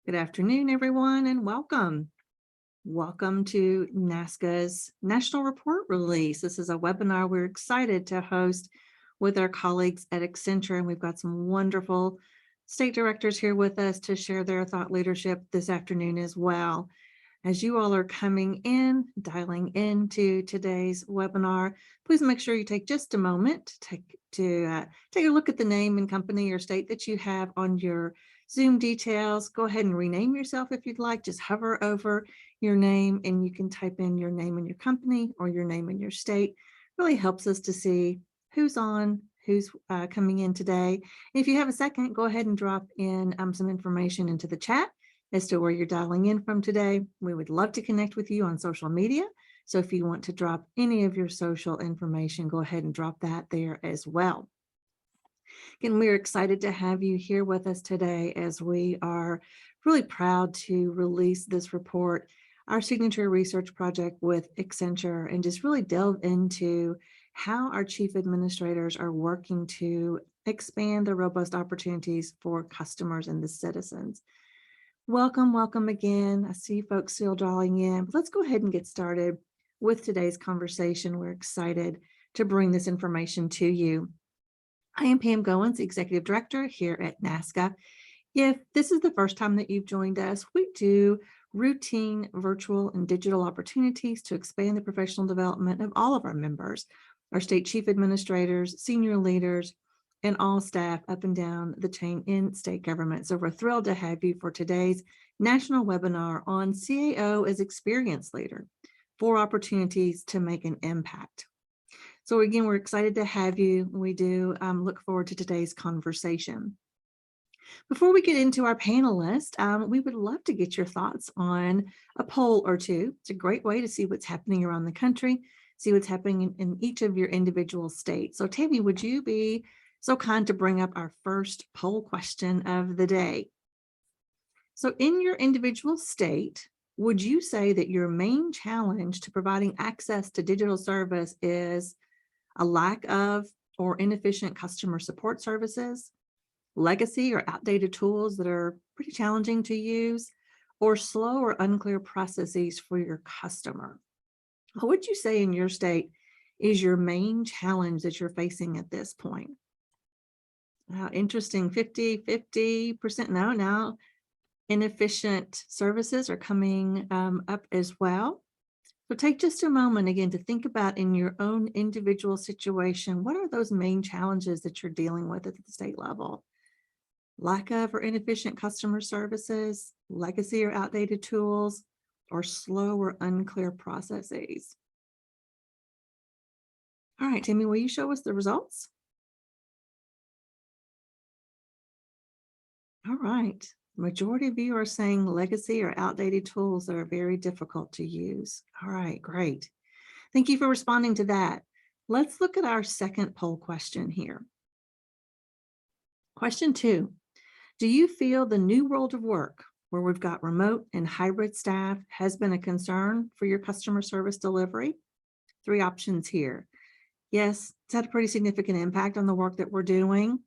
Good afternoon, everyone, and welcome. Welcome to NASCA's National Report Release. This is a webinar we're excited to host with our colleagues at Accenture, and we've got some wonderful state directors here with us to share their thought leadership this afternoon as well. As you all are coming in, dialing into today's webinar, please make sure you take just a moment to take a look at the name and company or state that you have on your Zoom details. Go ahead and rename yourself if you'd like. Just hover over your name and you can type in your name and your company or your name and your state. Really helps us to see who's on, who's coming in today. And if you have a second, go ahead and drop in some information into the chat as to where you're dialing in from today. We would love to connect with you on social media. So if you want to drop any of your social information, go ahead and drop that there as well. Again, we're excited to have you here with us today as we are really proud to release this report, our signature research project with Accenture, and just really delve into how our chief administrators are working to expand the robust opportunities for customers and the citizens. Welcome again. I see folks still dialing in, but let's go ahead and get started with today's conversation. We're excited to bring this information to you. I am Pam Goins, Executive Director here at NASCA. If this is the first time that you've joined us, we do routine virtual and digital opportunities to expand the professional development of all of our members, our state chief administrators, senior leaders, and all staff up and down the chain in state government. So we're thrilled to have you for today's national webinar on CAO as Experience Leader, 4 opportunities to make an impact. So again, we're excited to have you. We do look forward to today's conversation. Before we get into our panelists, we would love to get your thoughts on a poll or two. It's a great way to see what's happening around the country, see what's happening in each of your individual states. So Tammy, would you be so kind to bring up our first poll question of the day? So in your individual state, would you say that your main challenge to providing access to digital service is a lack of or inefficient customer support services, legacy or outdated tools that are pretty challenging to use, or slow or unclear processes for your customer? What would you say in your state is your main challenge that you're facing at this point? Interesting, 50% now inefficient services are coming up as well. So take just a moment again to think about in your own individual situation, what are those main challenges that you're dealing with at the state level? Lack of or inefficient customer services, legacy or outdated tools, or slow or unclear processes? All right, Tammy, will you show us the results? All right, the majority of you are saying legacy or outdated tools that are very difficult to use. All right, great. Thank you for responding to that. Let's look at our second poll question here. Question 2, do you feel the new world of work, where we've got remote and hybrid staff, has been a concern for your customer service delivery? 3 options here. Yes, it's had a pretty significant impact on the work that we're doing.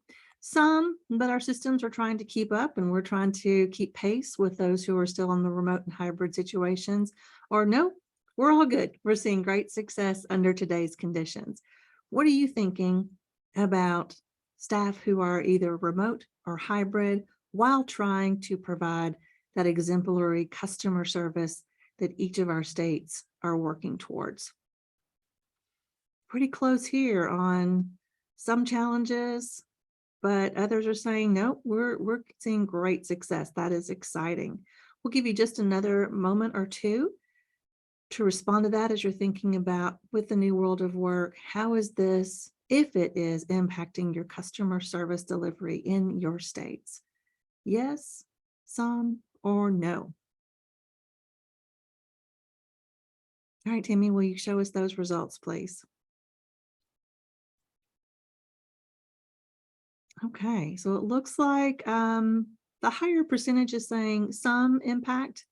Some, but our systems are trying to keep up and we're trying to keep pace with those who are still on the remote and hybrid situations. Or no, we're all good. We're seeing great success under today's conditions. What are you thinking about staff who are either remote or hybrid while trying to provide that exemplary customer service that each of our states are working towards? Pretty close here on some challenges, but others are saying, no, we're seeing great success. That is exciting. We'll give you just another moment or two to respond to that as you're thinking about, with the new world of work, how is this, if it is, impacting your customer service delivery in your states? Yes, some, or no? All right, Tammy, will you show us those results, please? Okay, so it looks like the higher percentage is saying some impact,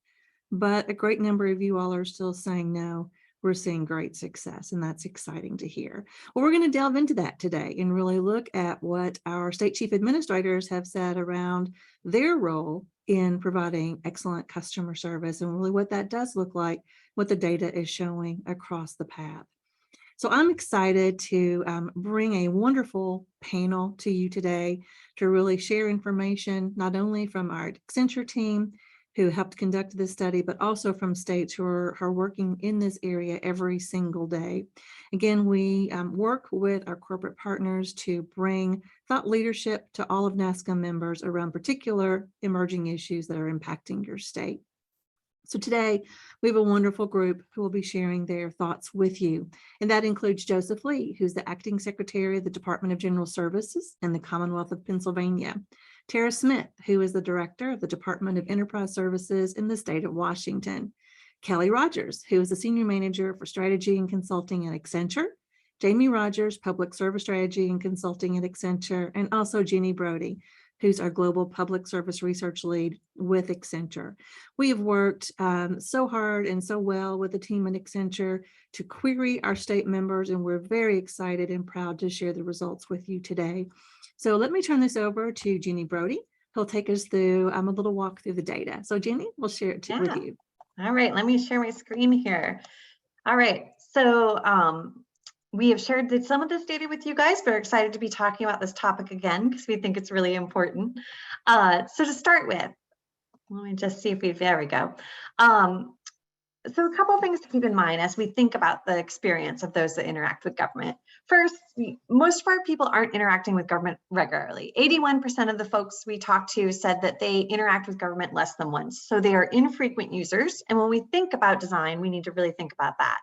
but a great number of you all are still saying no. we're seeing great success, and that's exciting to hear. Well, we're going to delve into that today and really look at what our state chief administrators have said around their role in providing excellent customer service and really what that does look like, what the data is showing across the path. So I'm excited to bring a wonderful panel to you today to really share information, not only from our Accenture team who helped conduct this study, but also from states who are working in this area every single day. Again, we work with our corporate partners to bring thought leadership to all of NASCA members around particular emerging issues that are impacting your state. So today we have a wonderful group who will be sharing their thoughts with you. And that includes Joseph Lee, who's the Acting Secretary of the Department of General Services in the Commonwealth of Pennsylvania. Tara Smith, who is the Director of the Department of Enterprise Services in the state of Washington. Kelly Rogers, who is the Senior Manager for Strategy and Consulting at Accenture. Jamie Rogers, Public Service Strategy and Consulting at Accenture, and also Jenny Brody, who's our Global Public Service Research Lead with Accenture. We have worked so hard and so well with the team at Accenture to query our state members, and we're very excited and proud to share the results with you today. So let me turn this over to Jenny Brody. He'll take us through a little walk through the data. So Jenny, we'll share it with you. All right, let me share my screen here. All right, so we have shared some of this data with you guys, but we're excited to be talking about this topic again because we think it's really important. So to start with, let me just see if there we go. So a couple of things to keep in mind as we think about the experience of those that interact with government. First, most of our people aren't interacting with government regularly. 81% of the folks we talked to said that they interact with government less than once. So they are infrequent users. And when we think about design, we need to really think about that.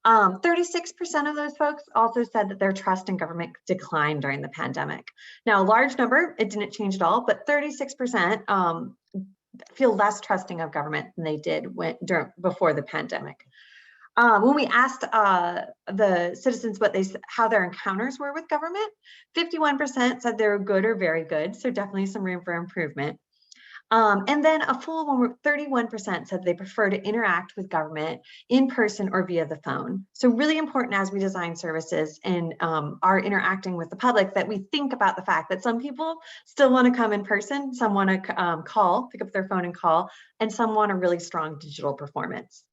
36% of those folks also said that their trust in government declined during the pandemic. Now, a large number, it didn't change at all, but 36% feel less trusting of government than they did before the pandemic. When we asked the citizens how their encounters were with government, 51% said they were good or very good, so definitely some room for improvement. And then a full 31% said they prefer to interact with government in person or via the phone. So really important as we design services and are interacting with the public that we think about the fact that some people still want to come in person, some want to pick up their phone and call, and some want a really strong digital performance.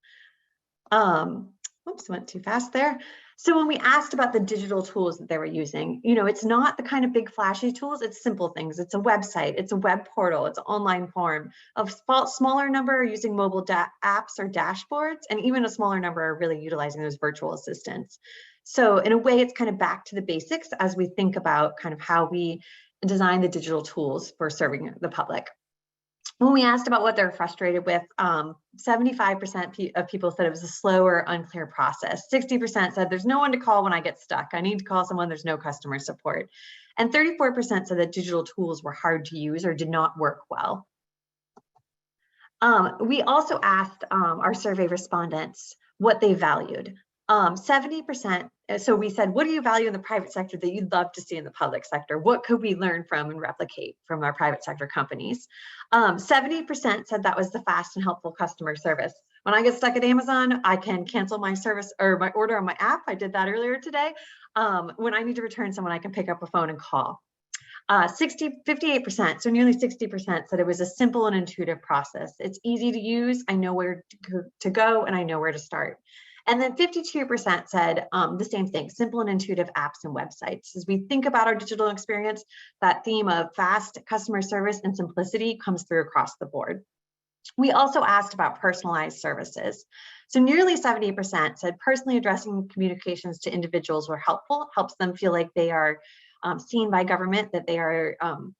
Whoops, went too fast there. So when we asked about the digital tools that they were using, it's not the kind of big flashy tools, it's simple things. It's a website, it's a web portal, it's an online form. A smaller number are using mobile apps or dashboards, and even a smaller number are really utilizing those virtual assistants. So in a way, it's kind of back to the basics as we think about kind of how we design the digital tools for serving the public. When we asked about what they're frustrated with, 75% of people said it was a slow or unclear process. 60% said there's no one to call when I get stuck. I need to call someone, there's no customer support. And 34% said that digital tools were hard to use or did not work well. We also asked our survey respondents what they valued. 70%, so we said, what do you value in the private sector that you'd love to see in the public sector? What could we learn from and replicate from our private sector companies? 70% said that was the fast and helpful customer service. When I get stuck at Amazon, I can cancel my service or my order on my app. I did that earlier today. When I need to return someone, I can pick up a phone and call. 58%, so nearly 60% said it was a simple and intuitive process. It's easy to use. I know where to go and I know where to start. And then 52% said the same thing, simple and intuitive apps and websites. As we think about our digital experience, that theme of fast customer service and simplicity comes through across the board. We also asked about personalized services. So nearly 70% said personally addressing communications to individuals were helpful, helps them feel like they are seen by government, that they are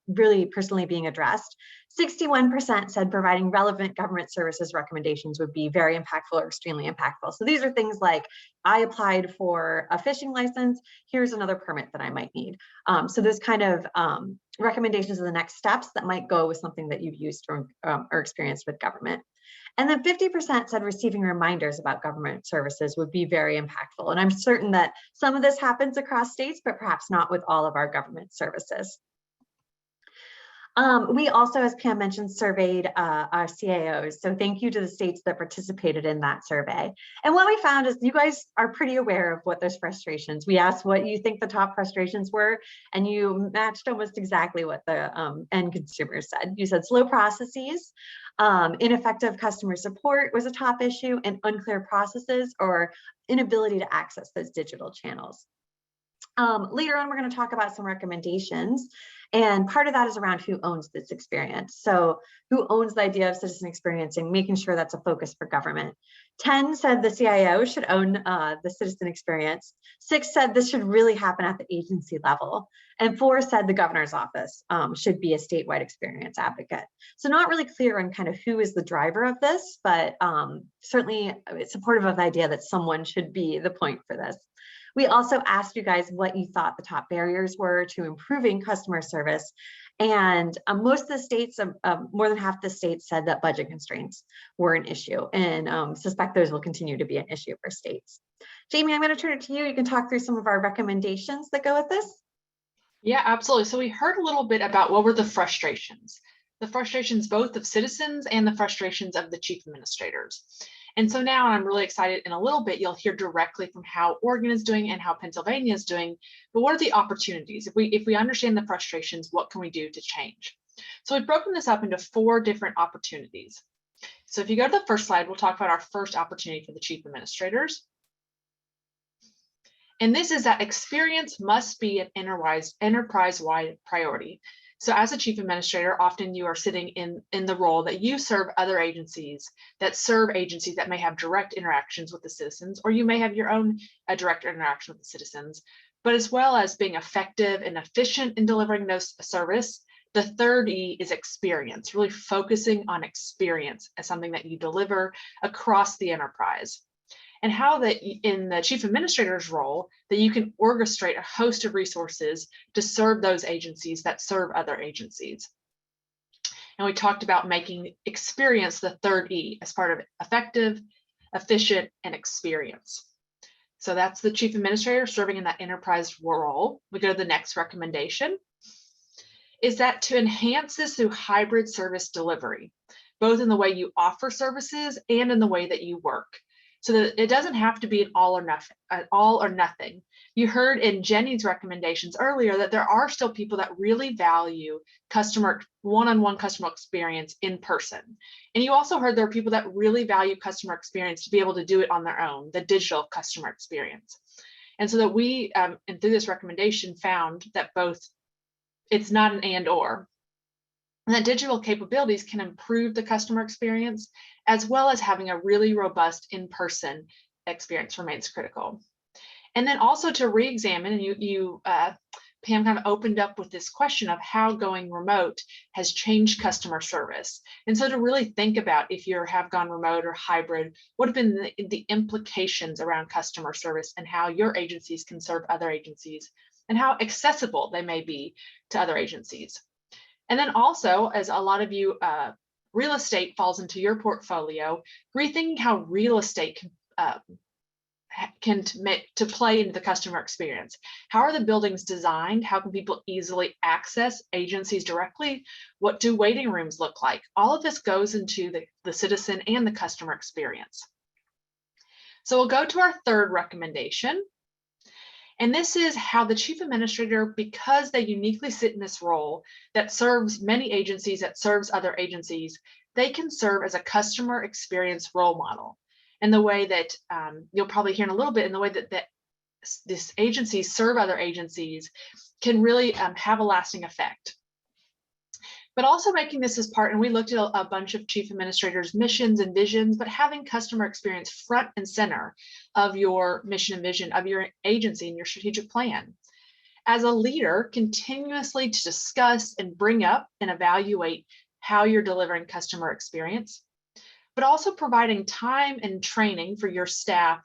really personally being addressed. 61% said providing relevant government services recommendations would be very impactful or extremely impactful. So these are things like, I applied for a fishing license, here's another permit that I might need. So those kind of recommendations are the next steps that might go with something that you've used or experienced with government. And then 50% said receiving reminders about government services would be very impactful. And I'm certain that some of this happens across states, but perhaps not with all of our government services. We also, as Pam mentioned, surveyed our CAOs. So thank you to the states that participated in that survey. And what we found is you guys are pretty aware of what those frustrations. We asked what you think the top frustrations were, and you matched almost exactly what the end consumers said. You said slow processes, ineffective customer support was a top issue, and unclear processes or inability to access those digital channels. Later on, we're going to talk about some recommendations. And part of that is around who owns this experience. So who owns the idea of citizen experience and making sure that's a focus for government. 10 said the CIO should own the citizen experience. 6 said this should really happen at the agency level. And 4 said the governor's office should be a statewide experience advocate. So not really clear on kind of who is the driver of this, but certainly it's supportive of the idea that someone should be the point for this. We also asked you guys what you thought the top barriers were to improving customer service. And most of the states, more than half the states said that budget constraints were an issue, and suspect those will continue to be an issue for states. Jamie, I'm going to turn it to you. You can talk through some of our recommendations that go with this. Yeah, absolutely. So we heard a little bit about what were the frustrations both of citizens and the frustrations of the chief administrators. And so now I'm really excited. In a little bit, you'll hear directly from how Oregon is doing and how Pennsylvania is doing. But what are the opportunities? If we understand the frustrations, what can we do to change? So we've broken this up into 4 different opportunities. So if you go to the first slide, we'll talk about our first opportunity for the chief administrators. And this is that experience must be an enterprise-wide priority. So as a chief administrator, often you are sitting in the role that you serve other agencies that may have direct interactions with the citizens, or you may have your own direct interaction with the citizens, but as well as being effective and efficient in delivering those service. The third E is experience, really focusing on experience as something that you deliver across the enterprise. And how that in the chief administrator's role that you can orchestrate a host of resources to serve those agencies that serve other agencies. And we talked about making experience the third E as part of effective, efficient, and experience. So that's the chief administrator serving in that enterprise role. We go to the next recommendation, is that to enhance this through hybrid service delivery, both in the way you offer services and in the way that you work. So that it doesn't have to be an all or nothing. You heard in Jenny's recommendations earlier that there are still people that really value one-on-one customer experience in person. And you also heard there are people that really value customer experience to be able to do it on their own, the digital customer experience. And so that we, and through this recommendation, found that both, it's not an and or. And that digital capabilities can improve the customer experience, as well as having a really robust in-person experience remains critical. And then also to re-examine, and Pam kind of opened up with this question of how going remote has changed customer service. And so to really think about if you have gone remote or hybrid, what have been the implications around customer service and how your agencies can serve other agencies and how accessible they may be to other agencies. And then also, as a lot of you, real estate falls into your portfolio, rethinking how real estate can play into the customer experience. How are the buildings designed? How can people easily access agencies directly? What do waiting rooms look like? All of this goes into the citizen and the customer experience. So we'll go to our third recommendation. And this is how the chief administrator, because they uniquely sit in this role that serves many agencies, that serves other agencies, they can serve as a customer experience role model. And the way that you'll probably hear in a little bit, in the way that this agencies serve other agencies can really have a lasting effect. But also making this as part, and we looked at a bunch of chief administrators' missions and visions, but having customer experience front and center of your mission and vision of your agency and your strategic plan. As a leader, continuously to discuss and bring up and evaluate how you're delivering customer experience, but also providing time and training for your staff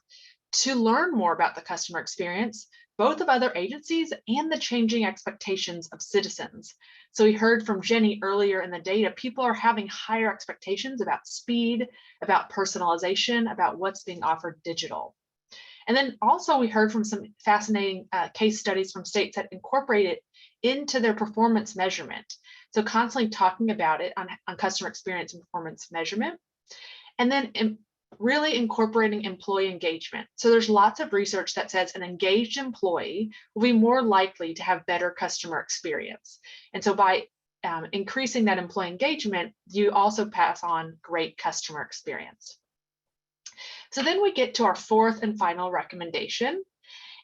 to learn more about the customer experience, both of other agencies and the changing expectations of citizens. So we heard from Jenny earlier in the data, people are having higher expectations about speed, about personalization, about what's being offered digital. And then also we heard from some fascinating case studies from states that incorporate it into their performance measurement. So constantly talking about it on customer experience and performance measurement. And then really incorporating employee engagement. So there's lots of research that says an engaged employee will be more likely to have better customer experience. And so by increasing that employee engagement, you also pass on great customer experience. So then we get to our fourth and final recommendation,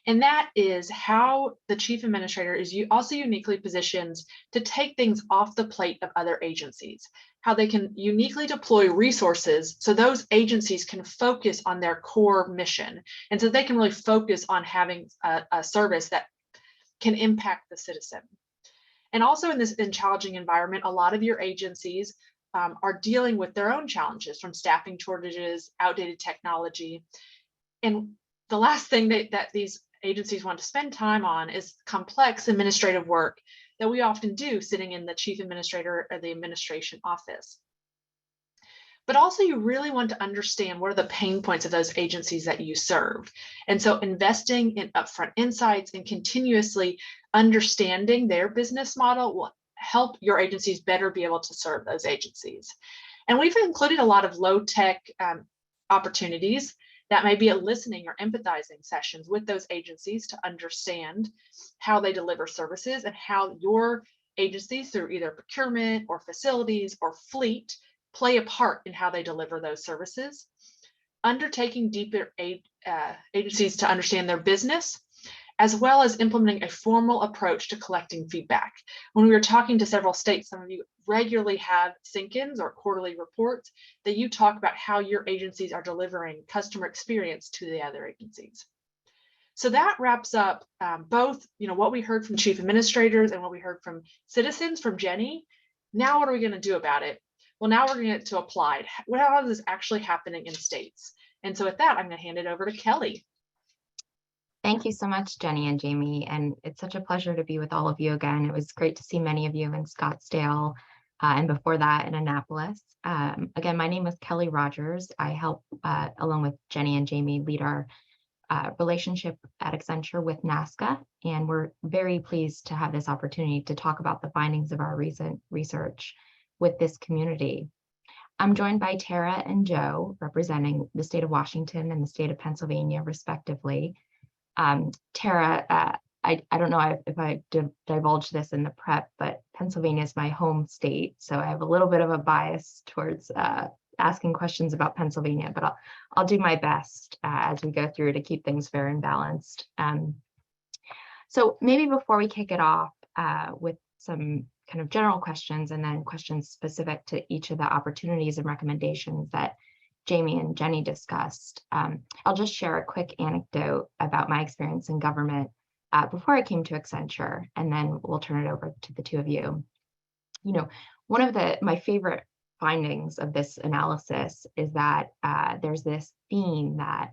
and that is how the chief administrator is also uniquely positioned to take things off the plate of other agencies, how they can uniquely deploy resources so those agencies can focus on their core mission. And so they can really focus on having a service that can impact the citizen. And also in this challenging environment, a lot of your agencies are dealing with their own challenges, from staffing shortages, outdated technology. And the last thing that these agencies want to spend time on is complex administrative work that we often do sitting in the chief administrator or the administration office. But also you really want to understand what are the pain points of those agencies that you serve. And so investing in upfront insights and continuously understanding their business model will help your agencies better be able to serve those agencies. And we've included a lot of low-tech opportunities that may be a listening or empathizing sessions with those agencies to understand how they deliver services and how your agencies, through either procurement or facilities or fleet, play a part in how they deliver those services. Undertaking deeper agencies to understand their business, as well as implementing a formal approach to collecting feedback. When we were talking to several states, some of you regularly have sync-ins or quarterly reports that you talk about how your agencies are delivering customer experience to the other agencies. So that wraps up both what we heard from chief administrators and what we heard from citizens, from Jenny. Now what are we going to do about it? Well, now we're going to get to applied. How is this actually happening in states? And so with that, I'm going to hand it over to Kelly. Thank you so much, Jenny and Jamie. And it's such a pleasure to be with all of you again. It was great to see many of you in Scottsdale and before that in Annapolis. Again, my name is Kelly Rogers. I help, along with Jenny and Jamie, lead our relationship at Accenture with NASCA. And we're very pleased to have this opportunity to talk about the findings of our recent research with this community. I'm joined by Tara and Joe, representing the state of Washington and the state of Pennsylvania, respectively. Tara, I don't know if I divulged this in the prep, but Pennsylvania is my home state, so I have a little bit of a bias towards asking questions about Pennsylvania, but I'll do my best as we go through to keep things fair and balanced. So maybe before we kick it off with some kind of general questions and then questions specific to each of the opportunities and recommendations that Jamie and Jenny discussed, I'll just share a quick anecdote about my experience in government before I came to Accenture, and then we'll turn it over to the two of you. One of my favorite findings of this analysis is that there's this theme that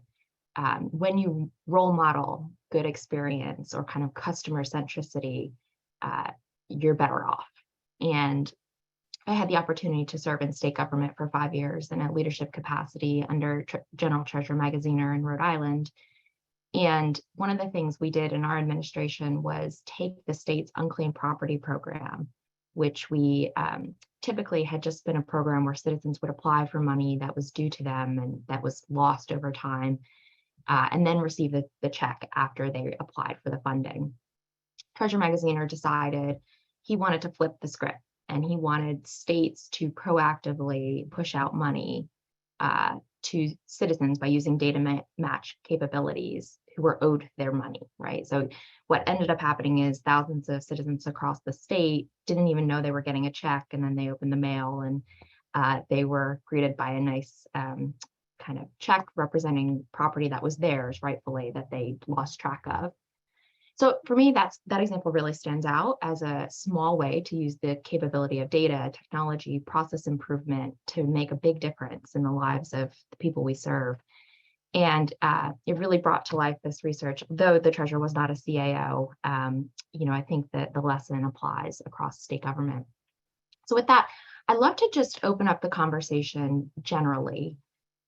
when you role model good experience or kind of customer centricity, you're better off. And I had the opportunity to serve in state government for 5 years in a leadership capacity under General Treasurer Magaziner in Rhode Island. And one of the things we did in our administration was take the state's unclaimed property program, which we typically had just been a program where citizens would apply for money that was due to them and that was lost over time, and then receive the check after they applied for the funding. Treasurer Magaziner decided he wanted to flip the script, and he wanted states to proactively push out money to citizens by using data match capabilities who were owed their money, right? So what ended up happening is thousands of citizens across the state didn't even know they were getting a check, and then they opened the mail and they were greeted by a nice kind of check representing property that was theirs rightfully that they lost track of. So for me, that example really stands out as a small way to use the capability of data, technology, process improvement to make a big difference in the lives of the people we serve. And it really brought to life this research, though the treasurer was not a CAO. I think that the lesson applies across state government. So with that, I'd love to just open up the conversation generally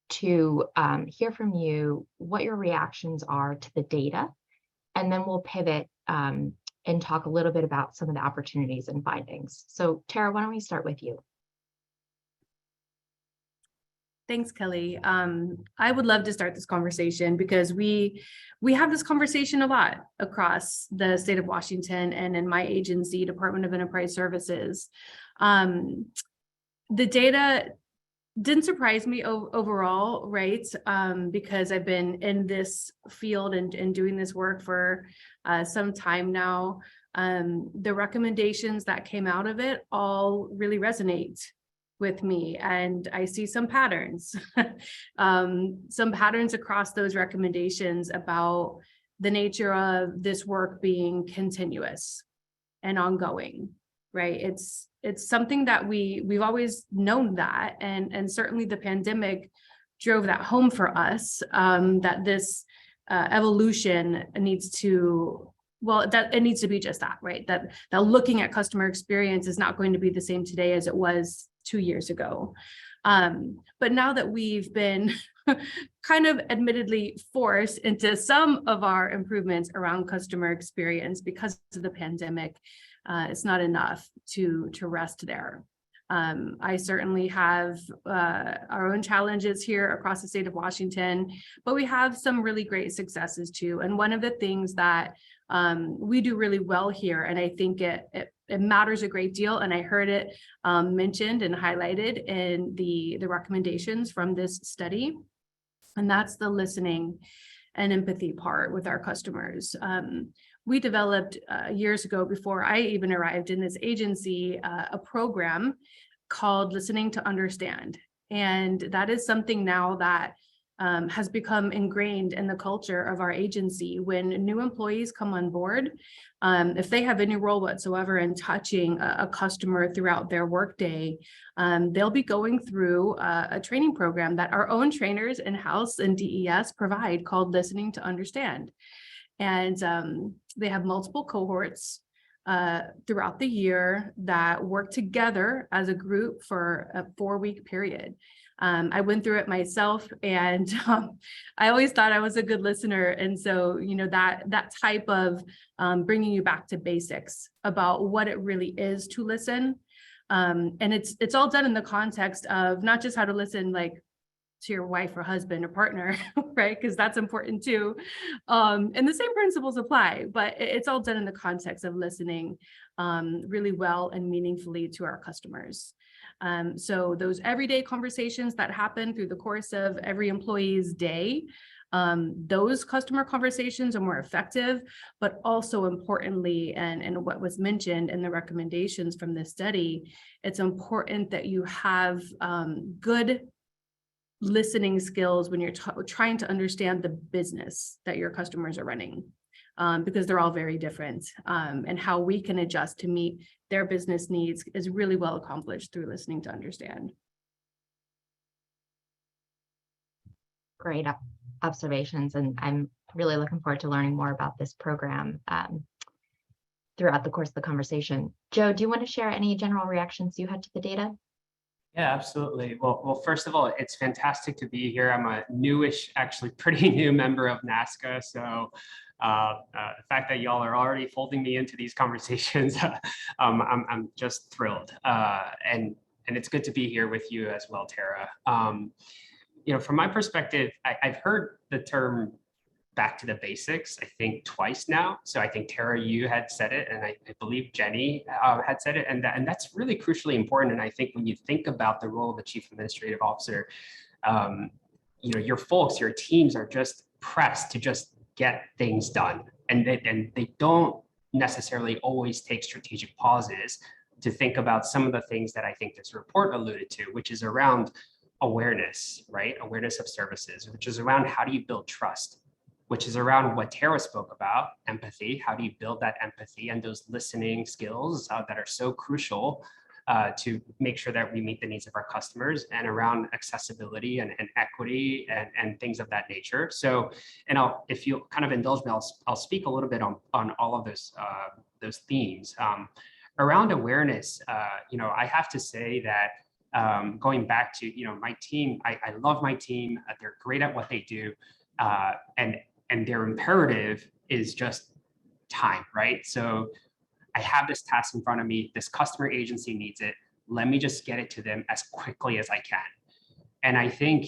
to hear from you what your reactions are to the data. And then we'll pivot and and talk a little bit about some of the opportunities and findings. So Tara, why don't we start with you? Thanks, Kelly. I would love to start this conversation because we have this conversation a lot across the state of Washington and in my agency, Department of Enterprise Services. The data didn't surprise me overall, right? Because I've been in this field and doing this work for some time now. The recommendations that came out of it all really resonate with me, and I see some patterns, some patterns across those recommendations about the nature of this work being continuous and ongoing, right? It's something that we've always known that, and certainly the pandemic drove that home for us, that this evolution needs to, well, that it needs to be just that, right? That looking at customer experience is not going to be the same today as it was 2 years ago. But now that we've been kind of admittedly forced into some of our improvements around customer experience because of the pandemic, it's not enough to rest there. I certainly have our own challenges here across the state of Washington, but we have some really great successes too. And one of the things that we do really well here, and I think it matters a great deal, and I heard it mentioned and highlighted in the recommendations from this study, and that's the listening and empathy part with our customers. We developed years ago, before I even arrived in this agency, a program called Listening to Understand. And that is something now that has become ingrained in the culture of our agency. When new employees come on board, if they have any role whatsoever in touching a customer throughout their workday, they'll be going through a training program that our own trainers in-house and DES provide called Listening to Understand. And they have multiple cohorts throughout the year that work together as a group for a 4-week period. I went through it myself, and I always thought I was a good listener. And so, you know, that type of bringing you back to basics about what it really is to listen. And it's all done in the context of not just how to listen, like to your wife or husband or partner, right? Because that's important too. And the same principles apply, but it's all done in the context of listening really well and meaningfully to our customers. So those everyday conversations that happen through the course of every employee's day, those customer conversations are more effective, but also importantly, and what was mentioned in the recommendations from this study, it's important that you have good listening skills when you're trying to understand the business that your customers are running, because they're all very different, and how we can adjust to meet their business needs is really well accomplished through Listening to Understand. Great observations, and I'm really looking forward to learning more about this program throughout the course of the conversation. Joe, do you want to share any general reactions you had to the data? Yeah, absolutely. Well, first of all, it's fantastic to be here. I'm a newish, actually pretty new member of NASCA. So the fact that y'all are already folding me into these conversations, I'm just thrilled. And it's good to be here with you as well, Tara. You know, from my perspective, I've heard the term back to the basics, I think twice now. So I think Tara, you had said it, and I believe Jenny had said it, and that's really crucially important. And I think when you think about the role of the Chief Administrative Officer, you know, your folks, your teams are just pressed to just get things done, and they don't necessarily always take strategic pauses to think about some of the things that I think this report alluded to, which is around awareness, right? Awareness of services, which is around how do you build trust, which is around what Tara spoke about, empathy. How do you build that empathy and those listening skills that are so crucial to make sure that we meet the needs of our customers, and around accessibility and equity and things of that nature. So, and if you'll kind of indulge me, I'll speak a little bit on all of those themes. Around awareness, you know, I have to say that going back to, you know, my team, I love my team. They're great at what they do. And their imperative is just time, right? So I have this task in front of me, this customer agency needs it. Let me just get it to them as quickly as I can. And I think,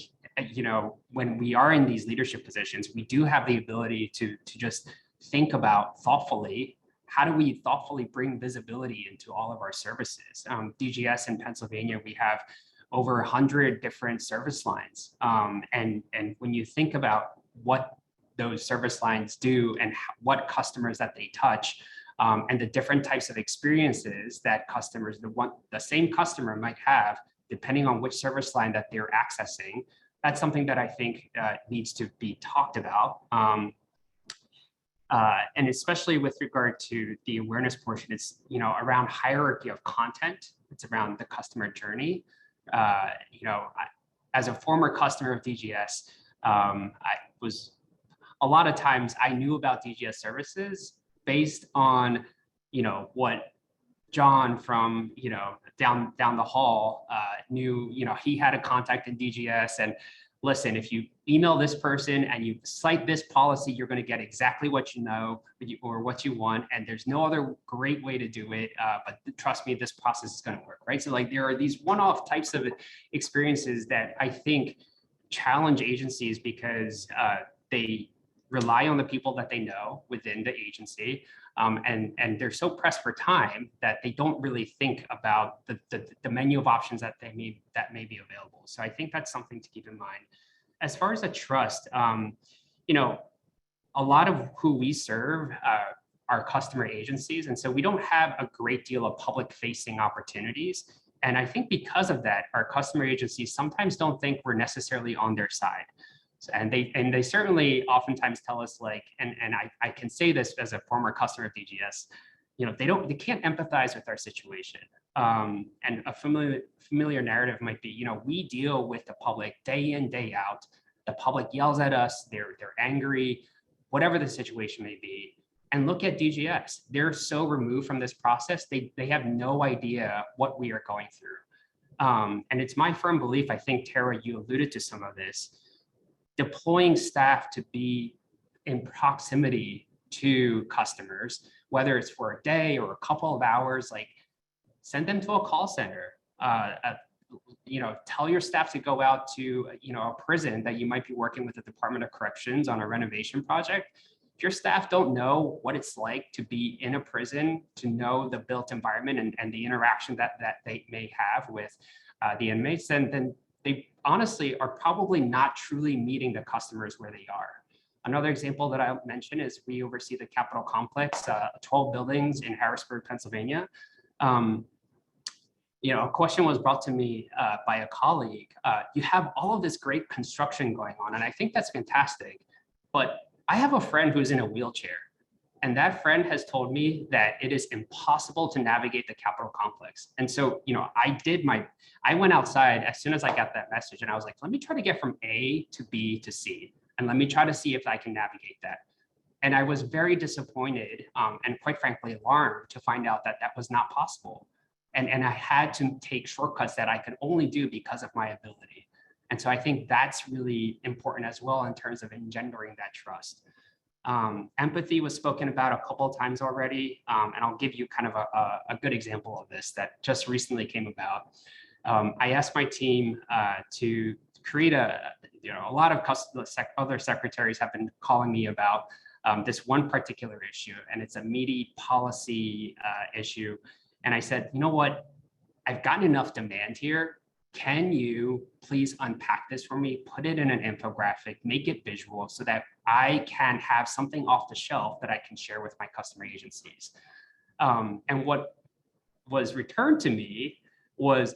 when we are in these leadership positions, we do have the ability to just think about thoughtfully, how do we thoughtfully bring visibility into all of our services? DGS in Pennsylvania, we have over 100 different service lines. And when you think about what those service lines do and what customers that they touch, and the different types of experiences that customers, the same customer might have, depending on which service line that they're accessing, that's something that I think needs to be talked about. And especially with regard to the awareness portion, it's around hierarchy of content. It's around the customer journey. As a former customer of DGS, a lot of times I knew about DGS services based on what John from down the hall knew. He had a contact in DGS, and listen, if you email this person and you cite this policy, you're going to get exactly what you know or what you want, and there's no other great way to do it. But trust me, this process is going to work, right? So like there are these one-off types of experiences that I think challenge agencies because they rely on the people that they know within the agency. And they're so pressed for time that they don't really think about the menu of options that may be available. So I think that's something to keep in mind. As far as the trust, a lot of who we serve are customer agencies. And so we don't have a great deal of public facing opportunities. And I think because of that, our customer agencies sometimes don't think we're necessarily on their side. And they certainly oftentimes tell us and I can say this as a former customer of DGS, they can't empathize with our situation. And a familiar narrative might be, we deal with the public day in, day out. The public yells at us, they're angry, whatever the situation may be. And look at DGS, they're so removed from this process, they have no idea what we are going through. And it's my firm belief, I think, Tara, you alluded to some of this, deploying staff to be in proximity to customers, whether it's for a day or a couple of hours, send them to a call center. Tell your staff to go out to a prison that you might be working with the Department of Corrections on a renovation project. If your staff don't know what it's like to be in a prison, to know the built environment and the interaction that they may have with the inmates, then they honestly are probably not truly meeting the customers where they are. Another example that I'll mention is we oversee the Capitol Complex, 12 buildings in Harrisburg, Pennsylvania. A question was brought to me by a colleague. You have all of this great construction going on, and I think that's fantastic, but I have a friend who's in a wheelchair, and that friend has told me that it is impossible to navigate the Capitol Complex. And so, I went outside as soon as I got that message, and I was like, let me try to get from A to B to C, and let me try to see if I can navigate that. And I was very disappointed and quite frankly alarmed to find out that that was not possible. And I had to take shortcuts that I could only do because of my ability. And so I think that's really important as well in terms of engendering that trust. Empathy was spoken about a couple of times already, and I'll give you kind of a good example of this that just recently came about. I asked my team to create a lot of other secretaries have been calling me about this one particular issue, and it's a meaty policy issue. And I said, you know what, I've gotten enough demand here. Can you please unpack this for me, put it in an infographic, make it visual so that I can have something off the shelf that I can share with my customer agencies. And what was returned to me was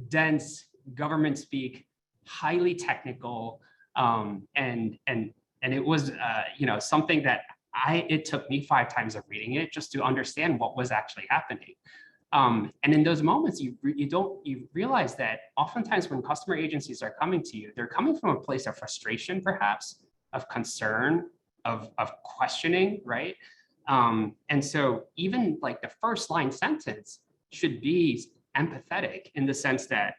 dense government speak, highly technical, and it was something that it took me 5 times of reading it just to understand what was actually happening. And in those moments, you realize that oftentimes when customer agencies are coming to you, they're coming from a place of frustration, perhaps, of concern, of questioning, right? And so even like the first line sentence should be empathetic in the sense that,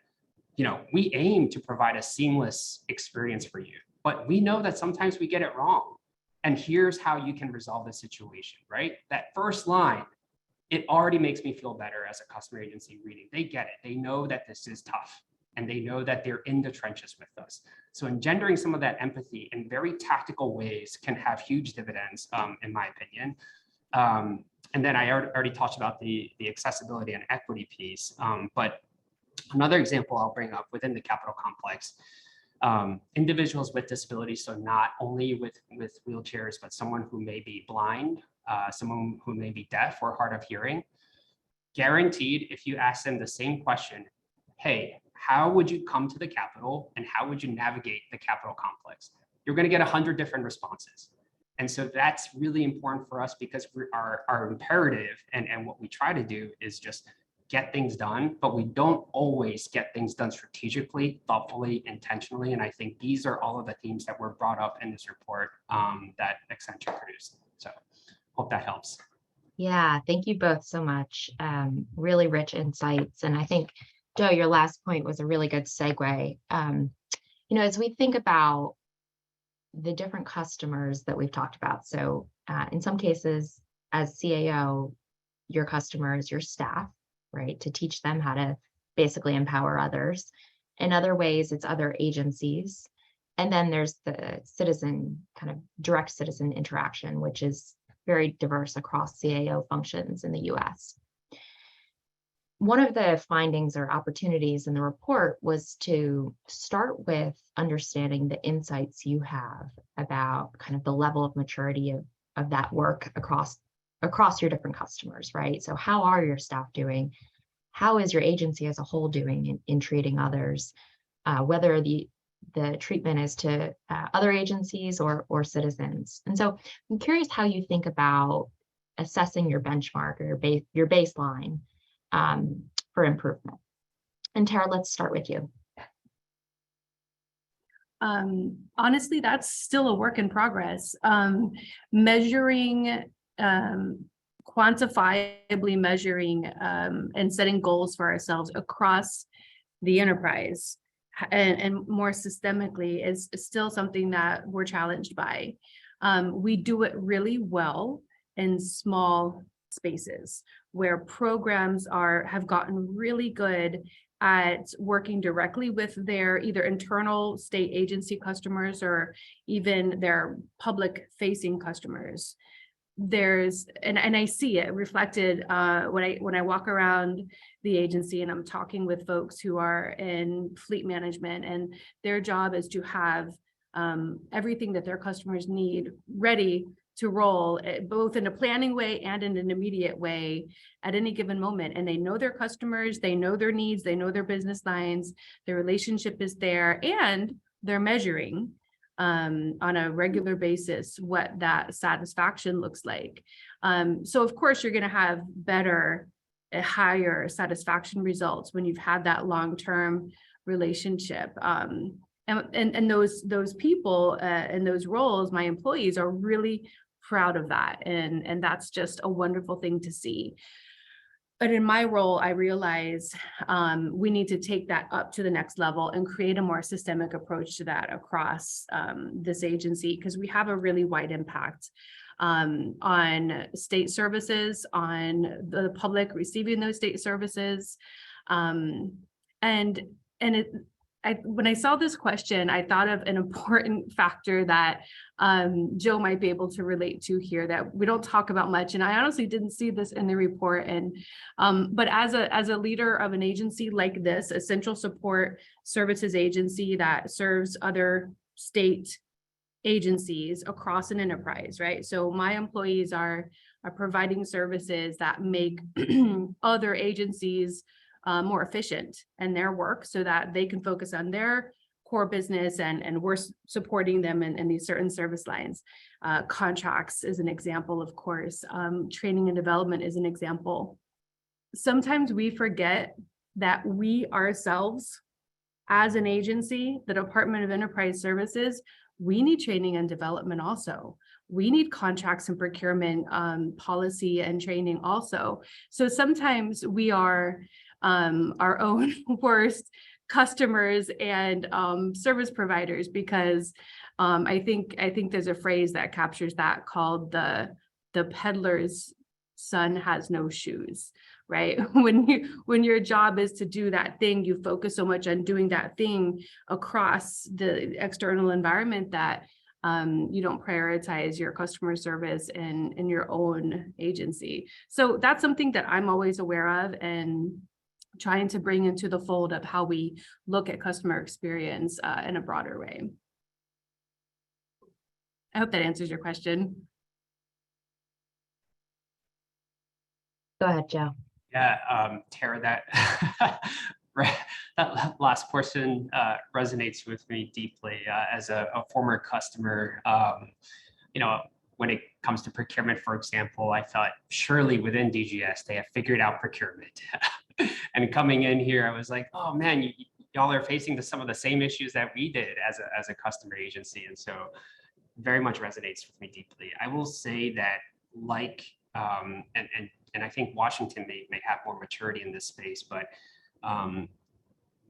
we aim to provide a seamless experience for you, but we know that sometimes we get it wrong. and here's how you can resolve the situation, right? That first line, it already makes me feel better as a customer agency reading. They get it. They know that this is tough, and they know that they're in the trenches with us. So engendering some of that empathy in very tactical ways can have huge dividends, in my opinion. And then I already talked about the accessibility and equity piece. But another example I'll bring up within the Capitol complex, individuals with disabilities, so not only with wheelchairs, but someone who may be blind, someone who may be deaf or hard of hearing, guaranteed, if you ask them the same question, hey, how would you come to the Capitol and how would you navigate the Capitol complex? You're going to get 100 different responses. And so that's really important for us, because our imperative and what we try to do is just get things done, but we don't always get things done strategically, thoughtfully, intentionally. And I think these are all of the themes that were brought up in this report that Accenture produced. So hope that helps. Yeah, thank you both so much. Really rich insights. And I think, Joe, your last point was a really good segue. As we think about the different customers that we've talked about. So in some cases, as CAO, your customer is your staff, right? To teach them how to basically empower others. In other ways, it's other agencies. And then there's the citizen, kind of direct citizen interaction, which is very diverse across CAO functions in the US. One of the findings or opportunities in the report was to start with understanding the insights you have about kind of the level of maturity of that work across your different customers, right? So how are your staff doing? How is your agency as a whole doing in treating others, whether the treatment is to other agencies or citizens? And so I'm curious how you think about assessing your benchmark or your baseline for improvement. And Tara, let's start with you. Honestly, that's still a work in progress. Measuring, quantifiably measuring and setting goals for ourselves across the enterprise and more systemically is still something that we're challenged by. We do it really well in small spaces where programs have gotten really good at working directly with their either internal state agency customers or even their public facing customers. And I see it reflected when I walk around the agency and I'm talking with folks who are in fleet management, and their job is to have everything that their customers need ready to roll, both in a planning way and in an immediate way at any given moment. And they know their customers, they know their needs, they know their business lines, their relationship is there, and they're measuring on a regular basis what that satisfaction looks like. So of course, you're going to have higher satisfaction results when you've had that long-term relationship. And those people in those roles, my employees, are really proud of that. And that's just a wonderful thing to see. But in my role, I realize we need to take that up to the next level and create a more systemic approach to that across this agency, because we have a really wide impact on state services, on the public receiving those state services. When I saw this question, I thought of an important factor that Joe might be able to relate to here that we don't talk about much. And I honestly didn't see this in the report. And but as a leader of an agency like this, a central support services agency that serves other state agencies across an enterprise, right? So my employees are providing services that make other agencies more efficient in their work so that they can focus on their core business, and we're supporting them in these certain service lines. Contracts is an example, of course. Training and development is an example. Sometimes we forget that we ourselves, as an agency, the Department of Enterprise Services, we need training and development also. We need contracts and procurement policy and training also. So sometimes we are our own worst customers and service providers, because I think there's a phrase that captures that called the peddler's son has no shoes, right? When your job is to do that thing, you focus so much on doing that thing across the external environment that you don't prioritize your customer service in your own agency. So that's something that I'm always aware of and trying to bring into the fold of how we look at customer experience in a broader way. I hope that answers your question. Go ahead, Joe. Yeah, Tara, that last portion resonates with me deeply as a former customer. When it comes to procurement, for example, I thought surely within DGS they have figured out procurement. And coming in here, I was like, oh man, y'all are facing some of the same issues that we did as a customer agency. And so very much resonates with me deeply. I will say that and I think Washington may have more maturity in this space, but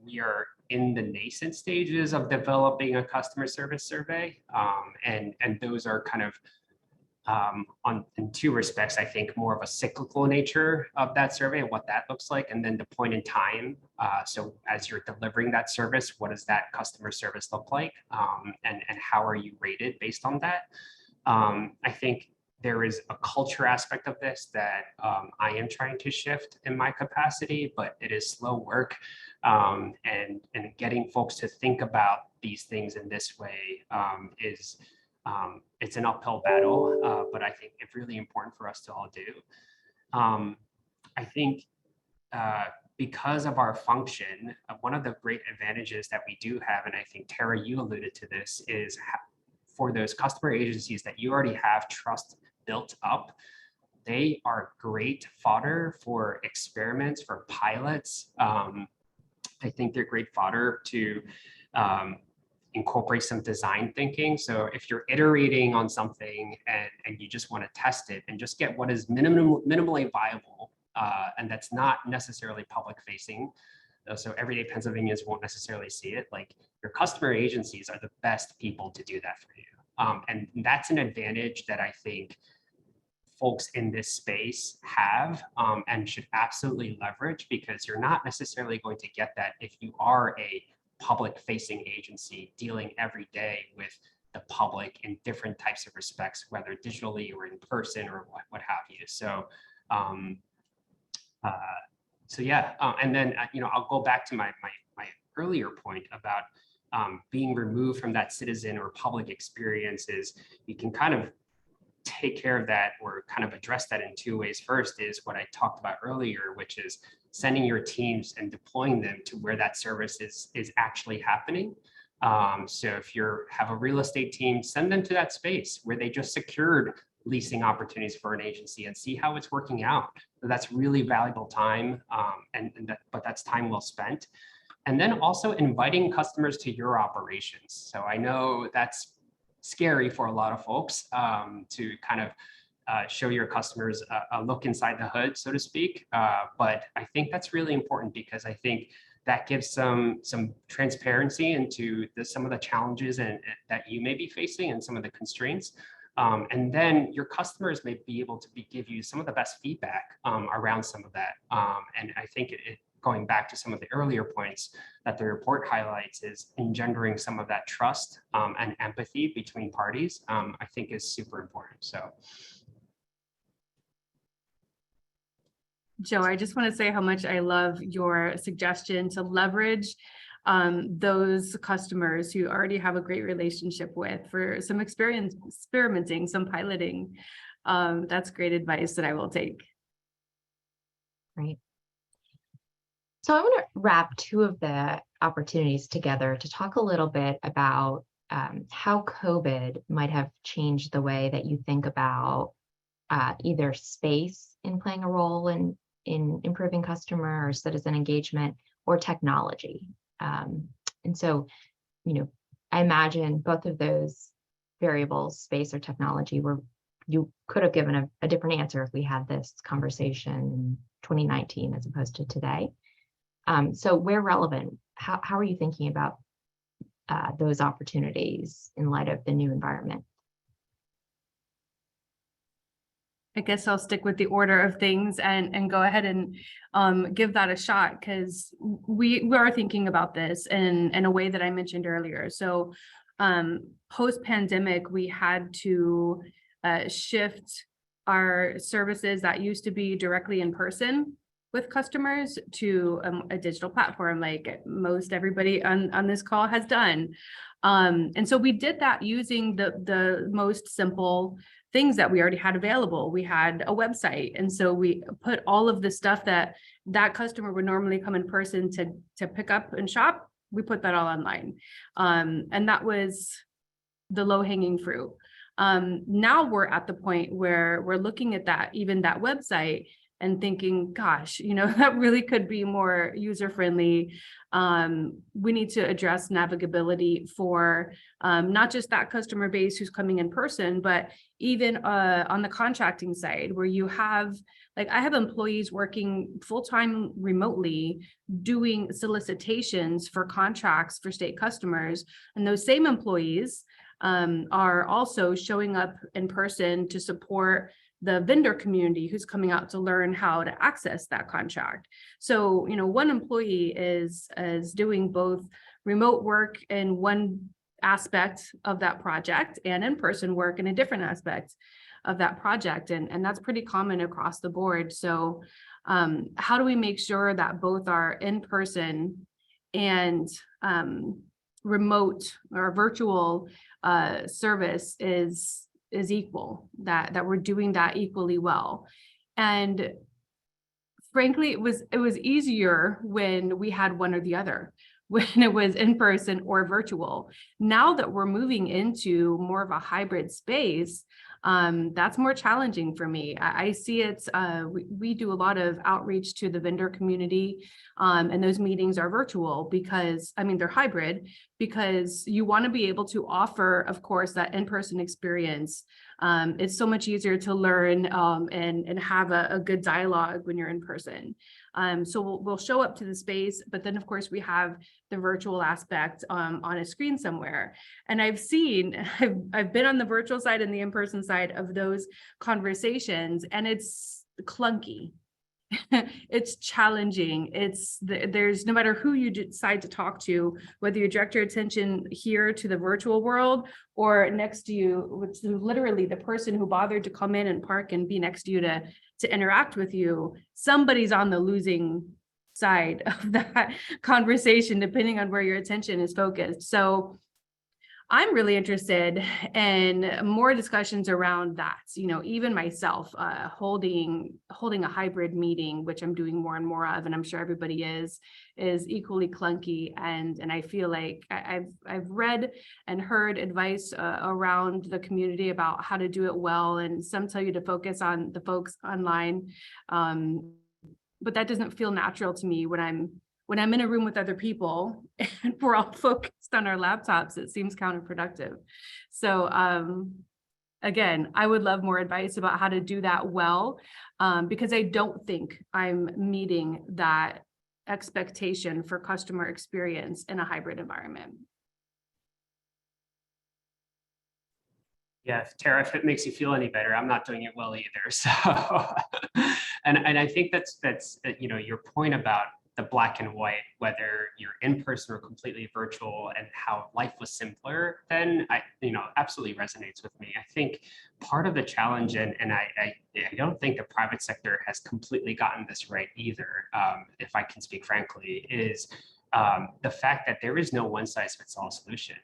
we are in the nascent stages of developing a customer service survey. And those are kind of in two respects, I think more of a cyclical nature of that survey and what that looks like, and then the point in time. So as you're delivering that service, what does that customer service look like? And how are you rated based on that? I think there is a culture aspect of this that I am trying to shift in my capacity, but it is slow work. And getting folks to think about these things in this way it's an uphill battle, but I think it's really important for us to all do. I think because of our function, one of the great advantages that we do have, and I think Tara, you alluded to this, is for those customer agencies that you already have trust built up, they are great fodder for experiments, for pilots. I think they're great fodder to incorporate some design thinking. So if you're iterating on something and you just want to test it and just get what is minimally viable, and that's not necessarily public facing, so everyday Pennsylvanians won't necessarily see it, like your customer agencies are the best people to do that for you. And that's an advantage that I think folks in this space have and should absolutely leverage, because you're not necessarily going to get that if you are a public facing agency dealing every day with the public in different types of respects, whether digitally or in person or what have you. So yeah, and then I'll go back to my earlier point about being removed from that citizen or public experiences. You can kind of take care of that or kind of address that in two ways. First is what I talked about earlier, which is sending your teams and deploying them to where that service is actually happening. So if you have a real estate team, send them to that space where they just secured leasing opportunities for an agency and see how it's working out. So that's really valuable time, but that's time well spent. And then also inviting customers to your operations. So I know that's scary for a lot of folks to kind of show your customers a look inside the hood, so to speak. But I think that's really important, because I think that gives some transparency into some of the challenges that you may be facing and some of the constraints. And then your customers may be able to give you some of the best feedback around some of that. And I think going back to some of the earlier points that the report highlights, is engendering some of that trust and empathy between parties, I think is super important. So. Joe, I just want to say how much I love your suggestion to leverage those customers who already have a great relationship with for some experimenting, some piloting. That's great advice that I will take. Great. So I want to wrap two of the opportunities together to talk a little bit about how COVID might have changed the way that you think about either space in playing a role in improving customer or citizen engagement, or technology. And so, I imagine both of those variables, space or technology, you could have given a different answer if we had this conversation in 2019 as opposed to today. So where relevant, how are you thinking about those opportunities in light of the new environment? I guess I'll stick with the order of things and go ahead and give that a shot, because we are thinking about this in a way that I mentioned earlier. So post-pandemic, we had to shift our services that used to be directly in person with customers to a digital platform, like most everybody on this call has done. And so we did that using the most simple things that we already had available. We had a website. And so we put all of the stuff that customer would normally come in person to pick up and shop. We put that all online. And that was the low-hanging fruit. Now we're at the point where we're looking at even that website and thinking, gosh, that really could be more user-friendly. We need to address navigability for not just that customer base who's coming in person, but even on the contracting side, where you have, like, I have employees working full-time remotely doing solicitations for contracts for state customers. And those same employees are also showing up in person to support the vendor community who's coming out to learn how to access that contract. So, one employee is doing both remote work in one aspect of that project and in-person work in a different aspect of that project. And that's pretty common across the board. So how do we make sure that both our in-person and remote or virtual service is equal, that we're doing that equally well? And frankly, it was easier when we had one or the other, when it was in person or virtual. Now that we're moving into more of a hybrid space, that's more challenging for me. I see it, we do a lot of outreach to the vendor community, and those meetings are virtual because, they're hybrid, because you want to be able to offer, of course, that in-person experience. It's so much easier to learn and have a good dialogue when you're in person. So we'll show up to the space, but then of course we have the virtual aspect on a screen somewhere. And I've been on the virtual side and the in-person side of those conversations, and it's clunky. It's challenging. There's no matter who you decide to talk to, whether you direct your attention here to the virtual world or next to you, which is literally the person who bothered to come in and park and be next to you to interact with you, somebody's on the losing side of that conversation, depending on where your attention is focused. So I'm really interested in more discussions around that. Even myself, holding a hybrid meeting, which I'm doing more and more of, and I'm sure everybody is equally clunky. And I feel like I've read and heard advice around the community about how to do it well, and some tell you to focus on the folks online, but that doesn't feel natural to me when I'm in a room with other people and we're all focused on our laptops. It seems counterproductive. So again, I would love more advice about how to do that well, because I don't think I'm meeting that expectation for customer experience in a hybrid environment. Yeah, Tara, if it makes you feel any better, I'm not doing it well either. So, and I think that's your point about the black and white, whether you're in person or completely virtual, and how life was simpler, then absolutely resonates with me. I think part of the challenge, and I don't think the private sector has completely gotten this right either, if I can speak frankly, is the fact that there is no one size fits all solution.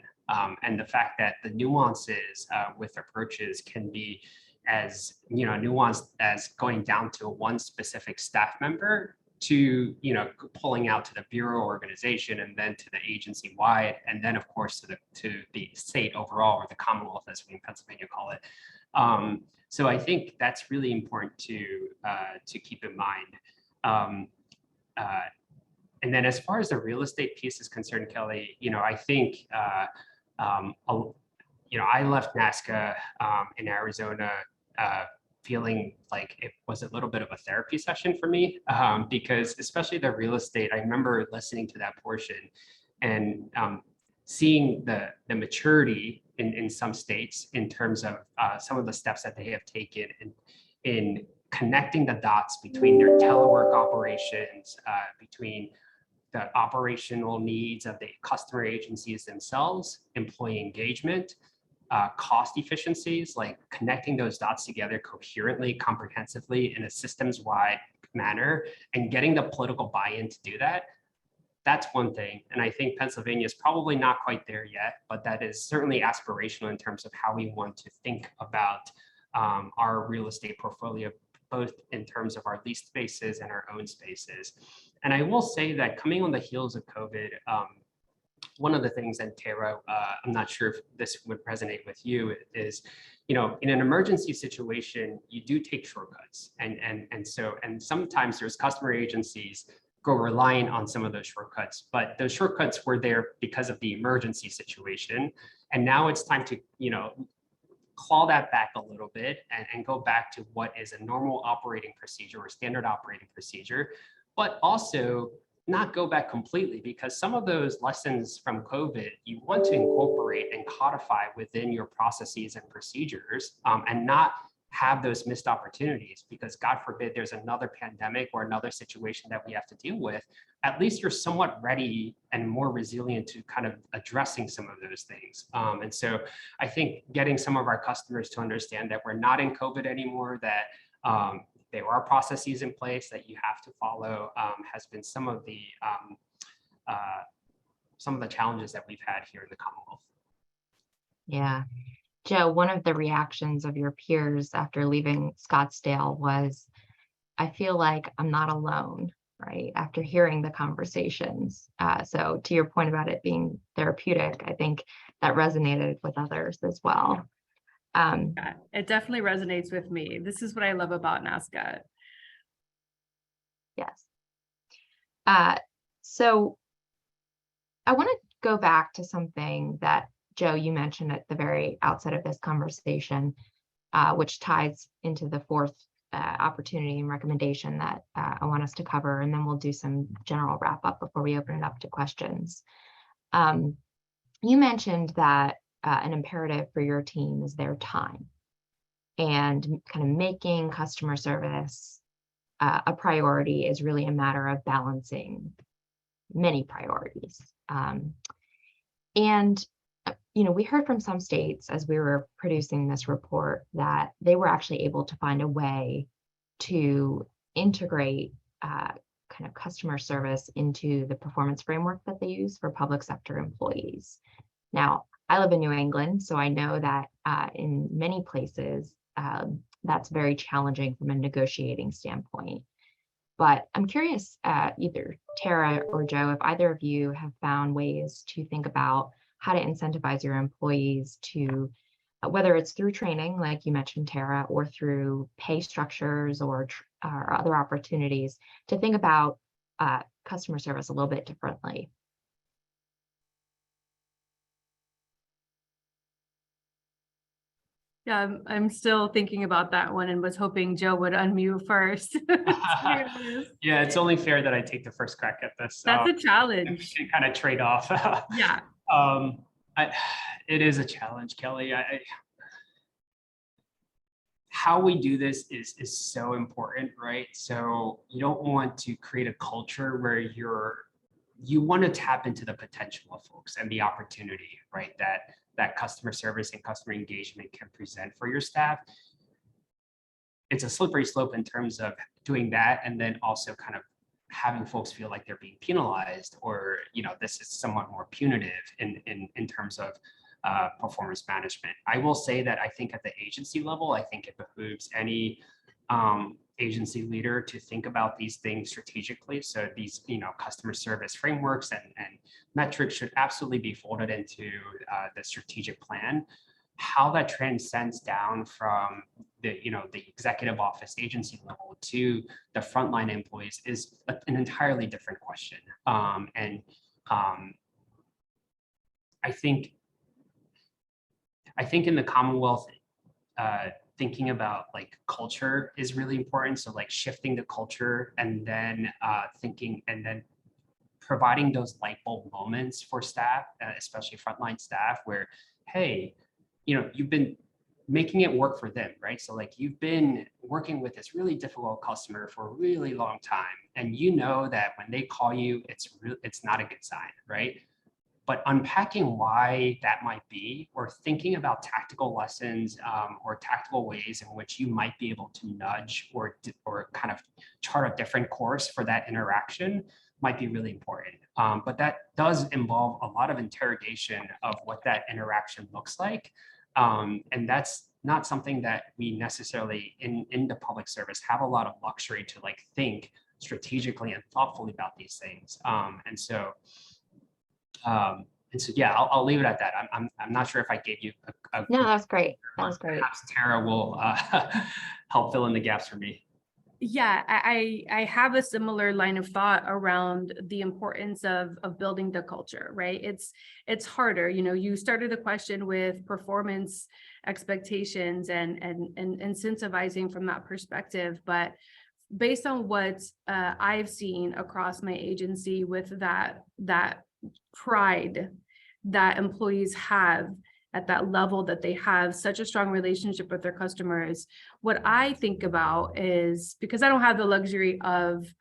And the fact that the nuances with approaches can be as nuanced as going down to one specific staff member, to pulling out to the bureau organization, and then to the agency wide, and then of course to the state overall, or the Commonwealth as we in Pennsylvania call it. So I think that's really important to keep in mind. And then as far as the real estate piece is concerned, Kelly, I think I left NASCA in Arizona feeling like it was a little bit of a therapy session for me, because especially the real estate, I remember listening to that portion and seeing the maturity in some states in terms of some of the steps that they have taken in connecting the dots between their telework operations, between the operational needs of the customer agencies themselves, employee engagement, cost efficiencies, like connecting those dots together coherently, comprehensively in a systems-wide manner, and getting the political buy-in to do that. That's one thing. And I think Pennsylvania is probably not quite there yet, but that is certainly aspirational in terms of how we want to think about our real estate portfolio, both in terms of our leased spaces and our own spaces. And I will say that coming on the heels of COVID, one of the things, and Tara, I'm not sure if this would resonate with you, is, in an emergency situation, you do take shortcuts. And sometimes there's customer agencies go reliant on some of those shortcuts, but those shortcuts were there because of the emergency situation. And now it's time to, claw that back a little bit and go back to what is a normal operating procedure or standard operating procedure, but also not go back completely, because some of those lessons from COVID, you want to incorporate and codify within your processes and procedures, and not have those missed opportunities, because God forbid there's another pandemic or another situation that we have to deal with. At least you're somewhat ready and more resilient to kind of addressing some of those things. And so I think getting some of our customers to understand that we're not in COVID anymore, that there are processes in place that you have to follow, has been some of the challenges that we've had here in the Commonwealth. Yeah. Joe, one of the reactions of your peers after leaving Scottsdale was, I feel like I'm not alone, right? After hearing the conversations. So to your point about it being therapeutic, I think that resonated with others as well. Yeah, it definitely resonates with me. This is what I love about NASCA. Yes. So I want to go back to something that, Joe, you mentioned at the very outset of this conversation, which ties into the fourth opportunity and recommendation that I want us to cover, and then we'll do some general wrap up before we open it up to questions. You mentioned that an imperative for your team is their time, and kind of making customer service a priority is really a matter of balancing many priorities. And we heard from some states as we were producing this report that they were actually able to find a way to integrate kind of customer service into the performance framework that they use for public sector employees. Now, I live in New England, so I know that in many places, that's very challenging from a negotiating standpoint. But I'm curious, either Tara or Joe, if either of you have found ways to think about how to incentivize your employees to, whether it's through training, like you mentioned, Tara, or through pay structures or other opportunities, to think about customer service a little bit differently. Yeah, I'm still thinking about that one and was hoping Joe would unmute first. Yeah, it's only fair that I take the first crack at this. That's a challenge. We kind of trade off. Yeah. It is a challenge, Kelly. How we do this is so important, right? So you don't want to create a culture where you want to tap into the potential of folks and the opportunity, right? That customer service and customer engagement can present for your staff. It's a slippery slope in terms of doing that, and then also kind of having folks feel like they're being penalized, or this is somewhat more punitive in terms of performance management. I will say that I think at the agency level, I think it behooves any agency leader to think about these things strategically. So these, customer service frameworks and metrics should absolutely be folded into the strategic plan. How that transcends down from the executive office agency level to the frontline employees is an entirely different question. I think in the Commonwealth, thinking about like culture is really important. So like shifting the culture and then thinking and then providing those light bulb moments for staff, especially frontline staff, where, hey, you've been making it work for them, right? So like you've been working with this really difficult customer for a really long time, and that when they call you, it's not a good sign, right? But unpacking why that might be, or thinking about tactical lessons or tactical ways in which you might be able to nudge or kind of chart a different course for that interaction might be really important. But that does involve a lot of interrogation of what that interaction looks like. And that's not something that we necessarily in the public service have a lot of luxury to like think strategically and thoughtfully about these things. And so, yeah, I'll leave it at that. I'm not sure if I gave you a No, that was great. That was great. Perhaps Tara will help fill in the gaps for me. Yeah, I have a similar line of thought around the importance of building the culture, right? It's harder. You started the question with performance expectations and incentivizing from that perspective, but based on what I've seen across my agency with that pride that employees have at that level, that they have such a strong relationship with their customers. What I think about is, because I don't have the luxury of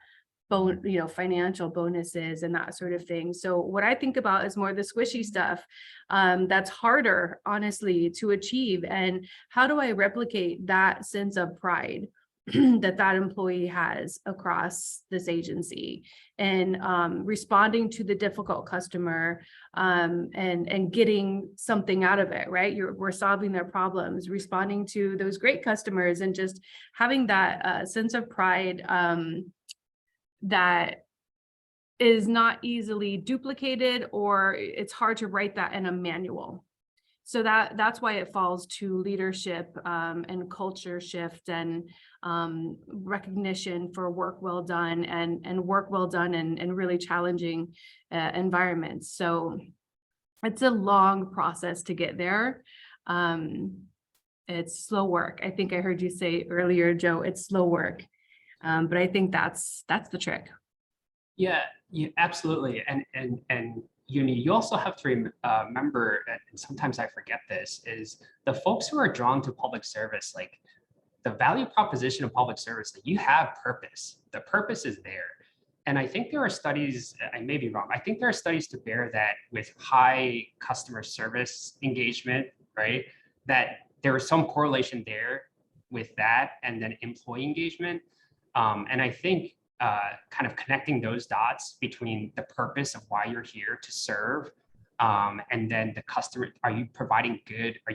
financial bonuses and that sort of thing. So what I think about is more the squishy stuff that's harder, honestly, to achieve. And how do I replicate that sense of pride that employee has across this agency, and responding to the difficult customer and getting something out of it, right? We're solving their problems, responding to those great customers, and just having that sense of pride that is not easily duplicated, or it's hard to write that in a manual. So that's why it falls to leadership and culture shift and recognition for work well done, and work well done in really challenging environments. So it's a long process to get there. It's slow work. I think I heard you say earlier, Joe, it's slow work. But I think that's the trick. Yeah, absolutely. And you also have to remember, and sometimes I forget this, is the folks who are drawn to public service, like the value proposition of public service, that you have purpose. The purpose is there. And I think there are studies, I may be wrong, I think there are studies to bear that with high customer service engagement, right, that there is some correlation there with that and then employee engagement. And I think kind of connecting those dots between the purpose of why you're here to serve, and then the customer, are you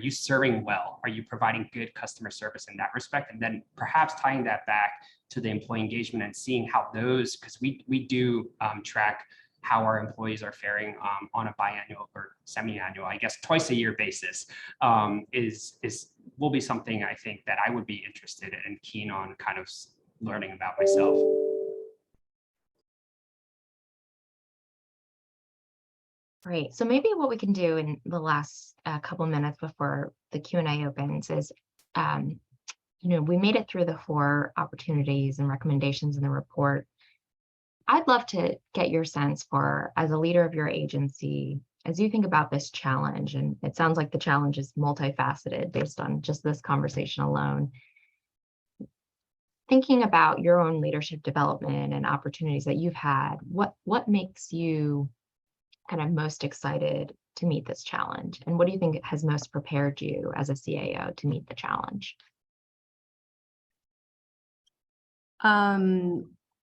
serving well? Are you providing good customer service in that respect? And then perhaps tying that back to the employee engagement and seeing how those, because we do track how our employees are faring on a biannual or semi-annual, I guess twice a year basis, will be something I think that I would be interested and keen on kind of learning about myself. Great. So maybe what we can do in the last couple minutes before the Q&A opens is, we made it through the 4 opportunities and recommendations in the report. I'd love to get your sense for, as a leader of your agency, as you think about this challenge, and it sounds like the challenge is multifaceted based on just this conversation alone. Thinking about your own leadership development and opportunities that you've had, what makes you kind of most excited to meet this challenge? And what do you think has most prepared you as a CAO to meet the challenge?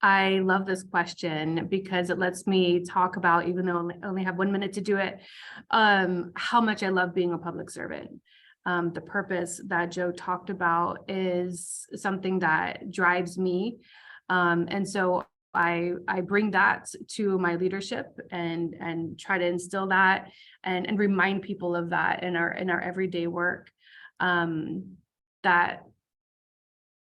I love this question because it lets me talk about, even though I only have 1 minute to do it, how much I love being a public servant. The purpose that Joe talked about is something that drives me. And so I bring that to my leadership and try to instill that and remind people of that in our everyday work. That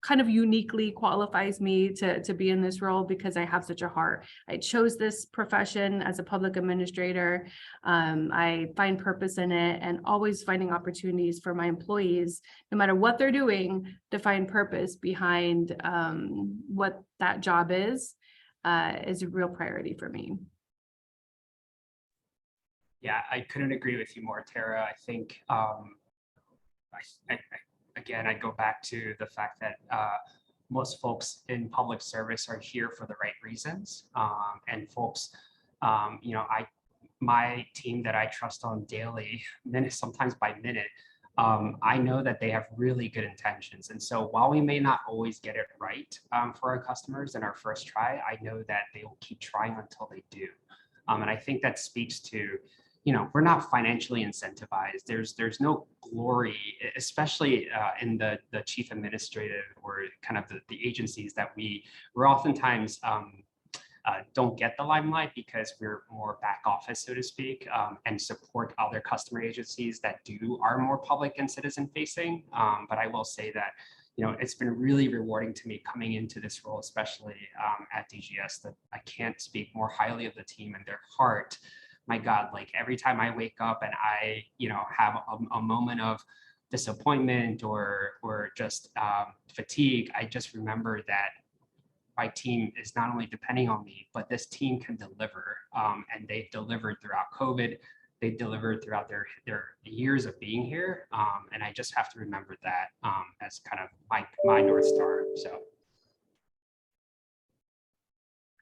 kind of uniquely qualifies me to be in this role because I have such a heart. I chose this profession as a public administrator. I find purpose in it, and always finding opportunities for my employees, no matter what they're doing, to find purpose behind what that job is a real priority for me. Yeah, I couldn't agree with you more, Tara. I think, again, I go back to the fact that most folks in public service are here for the right reasons. And folks, my team that I trust on daily, minute, sometimes by minute, I know that they have really good intentions. And so while we may not always get it right for our customers in our first try, I know that they will keep trying until they do. And I think that speaks to, we're not financially incentivized. There's no glory, especially in the chief administrative or kind of the agencies that we're oftentimes don't get the limelight because we're more back office, so to speak, and support other customer agencies that are more public and citizen facing. But I will say that, it's been really rewarding to me coming into this role, especially at DGS, that I can't speak more highly of the team and their heart. My God, like every time I wake up and I, have a moment of disappointment or just fatigue, I just remember that my team is not only depending on me, but this team can deliver. And they've delivered throughout COVID. They've delivered throughout their years of being here. And I just have to remember that as kind of my North Star. So.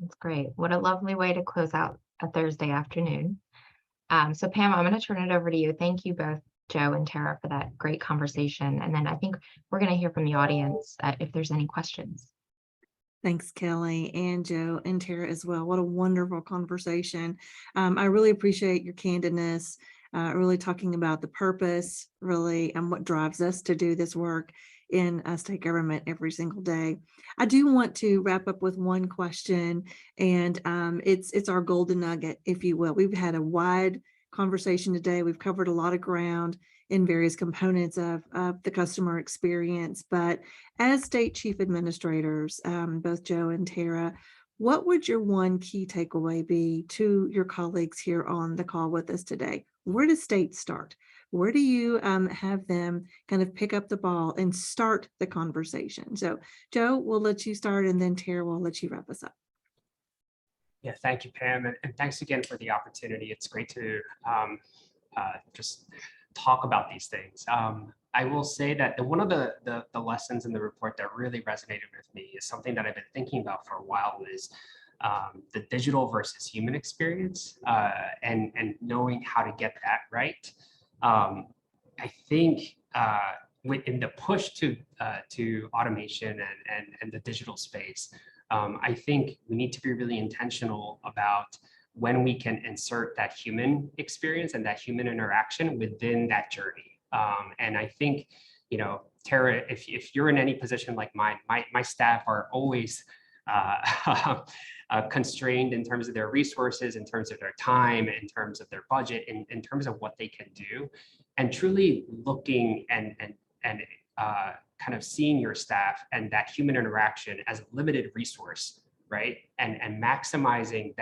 That's great. What a lovely way to close out a Thursday afternoon. So Pam, I'm going to turn it over to you. Thank you both, Joe and Tara, for that great conversation. And then I think we're going to hear from the audience if there's any questions. Thanks, Kelly and Joe and Tara as well. What a wonderful conversation. I really appreciate your candidness, really talking about the purpose, really, and what drives us to do this work in state government every single day. I do want to wrap up with one question, and it's our golden nugget, if you will. We've had a wide conversation today. We've covered a lot of ground in various components of the customer experience. But as state chief administrators, both Joe and Tara, what would your one key takeaway be to your colleagues here on the call with us today? Where does state start? Where do you have them kind of pick up the ball and start the conversation? So Joe, we'll let you start, and then Tara, will let you wrap us up. Yeah, thank you, Pam. And thanks again for the opportunity. It's great to just talk about these things. I will say that one of the lessons in the report that really resonated with me is something that I've been thinking about for a while, is the digital versus human experience and knowing how to get that right. I think in the push to automation and the digital space, I think we need to be really intentional about when we can insert that human experience and that human interaction within that journey. And I think, Tara, if you're in any position like mine, my staff are always constrained in terms of their resources, in terms of their time, in terms of their budget, in terms of what they can do, and truly looking and kind of seeing your staff and that human interaction as a limited resource, right? And maximizing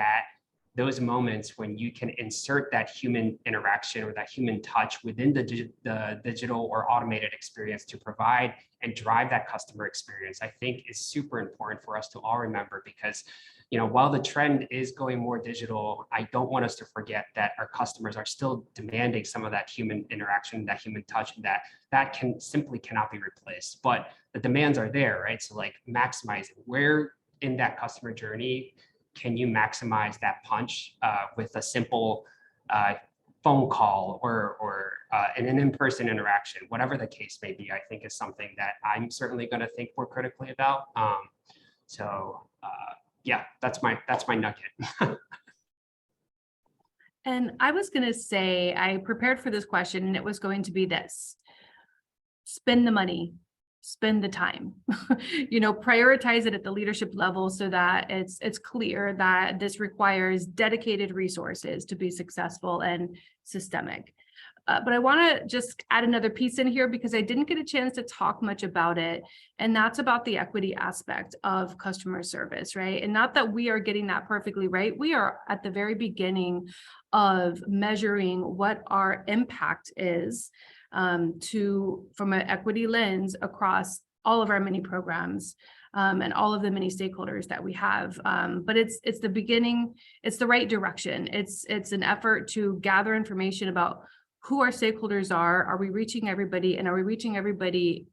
those moments when you can insert that human interaction or that human touch within the digital or automated experience to provide and drive that customer experience, I think is super important for us to all remember, because while the trend is going more digital, I don't want us to forget that our customers are still demanding some of that human interaction, that human touch, and that simply cannot be replaced. But the demands are there, right? So like maximizing where in that customer journey can you maximize that punch with a simple phone call or an in-person interaction, whatever the case may be, I think is something that I'm certainly going to think more critically about. Yeah, that's my nugget. And I was going to say, I prepared for this question, and it was going to be this: spend the money, spend the time, prioritize it at the leadership level so that it's clear that this requires dedicated resources to be successful and systemic. But I want to just add another piece in here because I didn't get a chance to talk much about it. And that's about the equity aspect of customer service, right? And not that we are getting that perfectly right. We are at the very beginning of measuring what our impact is from an equity lens across all of our many programs and all of the many stakeholders that we have. But it's the beginning, it's the right direction. It's an effort to gather information about who our stakeholders are we reaching everybody, and are we reaching everybody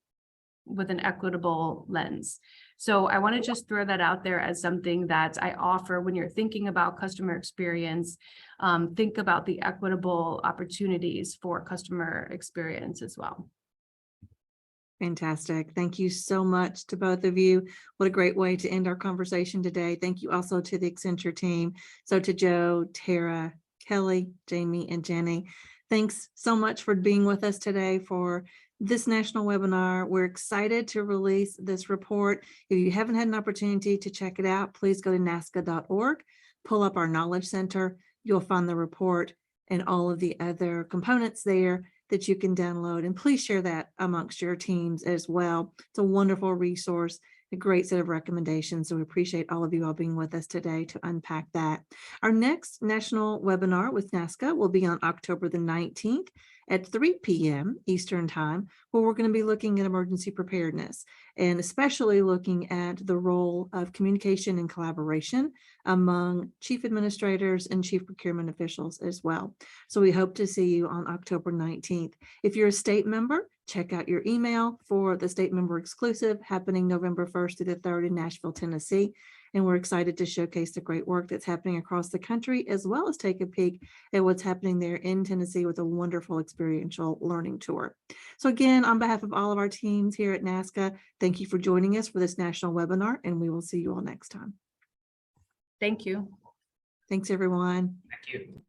with an equitable lens? So I want to just throw that out there as something that I offer when you're thinking about customer experience. Think about the equitable opportunities for customer experience as well. Fantastic. Thank you so much to both of you. What a great way to end our conversation today. Thank you also to the Accenture team. So to Joe, Tara, Kelly, Jamie, and Jenny, thanks so much for being with us today for this national webinar. We're excited to release this report. If you haven't had an opportunity to check it out, please go to NASCA.org, pull up our Knowledge Center. You'll find the report and all of the other components there that you can download, and please share that amongst your teams as well. It's a wonderful resource, a great set of recommendations. So we appreciate all of you all being with us today to unpack that. Our next national webinar with NASCA will be on October the 19th at 3 p.m. Eastern Time, where we're going to be looking at emergency preparedness and especially looking at the role of communication and collaboration among chief administrators and chief procurement officials as well. So we hope to see you on October 19th. If you're a state member, check out your email for the state member exclusive happening November 1st through the 3rd in Nashville, Tennessee. And we're excited to showcase the great work that's happening across the country, as well as take a peek at what's happening there in Tennessee with a wonderful experiential learning tour. So again, on behalf of all of our teams here at NASCA, thank you for joining us for this national webinar, and we will see you all next time. Thank you. Thanks, everyone. Thank you.